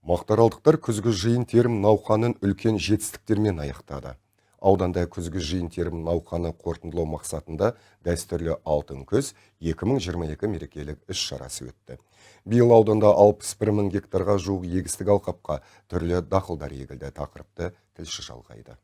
Мақтаралдықтар күзгі жиын терім науқанын үлкен жетістіктермен аяқтады. Ауданда күзгі жиын терім науқаны қорытындылау мақсатында дәстүрлі алтын күз 2022 мерекелік іс-шарасы өтті. Биыл ауданда 61 мың гектарға жуық егістік алқапқа түрлі дақылдар егілді. Тақырыпты тілші жалғайды.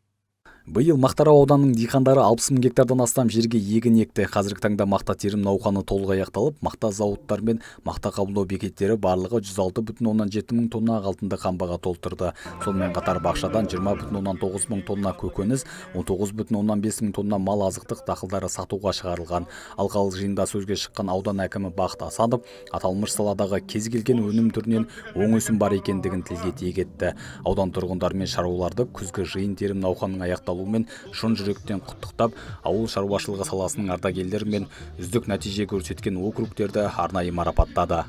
Биыл Мақтарал ауданының диқандары 60 мың гектардан астам жерге егін екті. Қазіргі таңда мақта терім науқаны толық аяқталып, мақта зауыттары мен мақта қабылдау бекеттері барлығы 106,7 мың тонна алтынды қамбаға толтырды. Сонымен қатар бақшадан 20,9 мың тонна көкөніс, 19,5 мың тонна мал азықтық дақылдары сатуға шығарылған. Алқалы жиында сөзге шыққан аудан әкімі Бақыт Асанов аталмыш саладағы кез келген өнім түрінен оң өсім бар екендігін тілге тиек етті. Аудан тұрғындары мен шаруаларды күзгі жиын терім науқанының аяқталуымен шын жүректен құттықтап, ауыл шаруашылығы саласының ардагерлері мен үздік нәтиже көрсеткен округтерді арнайы марапаттады.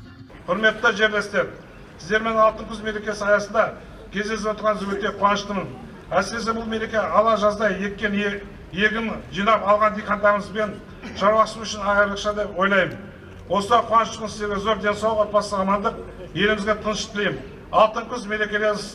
Құрметті жерлестер, сіздермен алтын күз мерекесі аясында кездесіп отырған өте қуаныштымын. Әсіресе бұл мереке ала жазда еккен егін жинап алған диқандарымызбен шаруашылық үшін айрықша деп ойлаймын. Осы қуаныш үшін сіздерге зор денсаулық, отбасылық амандық, елімізге тыныштық тілеймін. Алтын күз мерекелеріңіз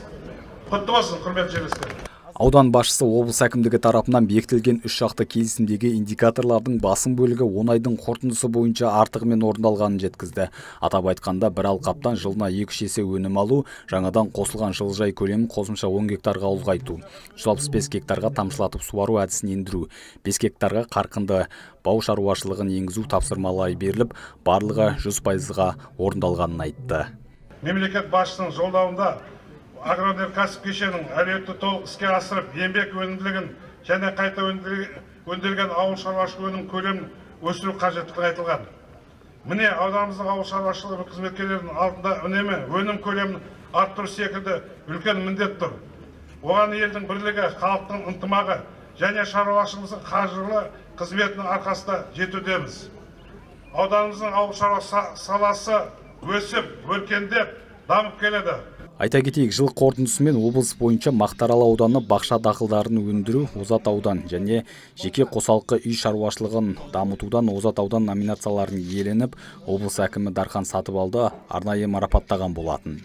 құтты болсын, құрметті жерлестер. Аудан басшысы облыс әкімдігі тарапынан бекітілген 3 жақты келісімдегі индикаторлардың басым бөлігі 10 айдың қорытындысы бойынша артығымен орындалғанын жеткізді. Атап айтқанда бір алқаптан жылына 2 есе өнім алу, жаңадан қосылған жылыжай көлемін қосымша 10 гектарға ұлғайту, 165 гектарға тамшылатып суару әдісін ендіру, 5 гектарға қарқынды бау шаруашылығын енгізу тапсырмалары беріліп, барлығы 100%-ға орындалғанын айтты. Мемлекет басшысының жолдауында агроөнеркәсіп кешенін әлеуетті толық іске асырып, еңбек өнімділігін және қайта өңделген ауыл шаруашылығы өнім көлемін өсіру қажеттігі айтылған. Міне, ауданымыздың ауыл шаруашылығы қызметкерлерінің алдында үнемі өнім көлемін арттыру секілді үлкен міндет тұр. Оған елдің бірлігі, халықтың ынтымағы және шаруашылығымыздың қаржылы қызметінің арқасында жетудеміз. Ауданымыздың ауыл шаруашылығы саласы өсіп, өркендеп, дамып келеді. Айта кетейік, жыл қорытындысымен облыс бойынша Мақтарал ауданы бақша дақылдарын өндіру, озат аудан және жеке қосалқы үй шаруашылығын дамытудан озат аудан номинацияларын иеленіп, облыс әкімі Дархан Сатыбалды арнайы марапаттаған болатын.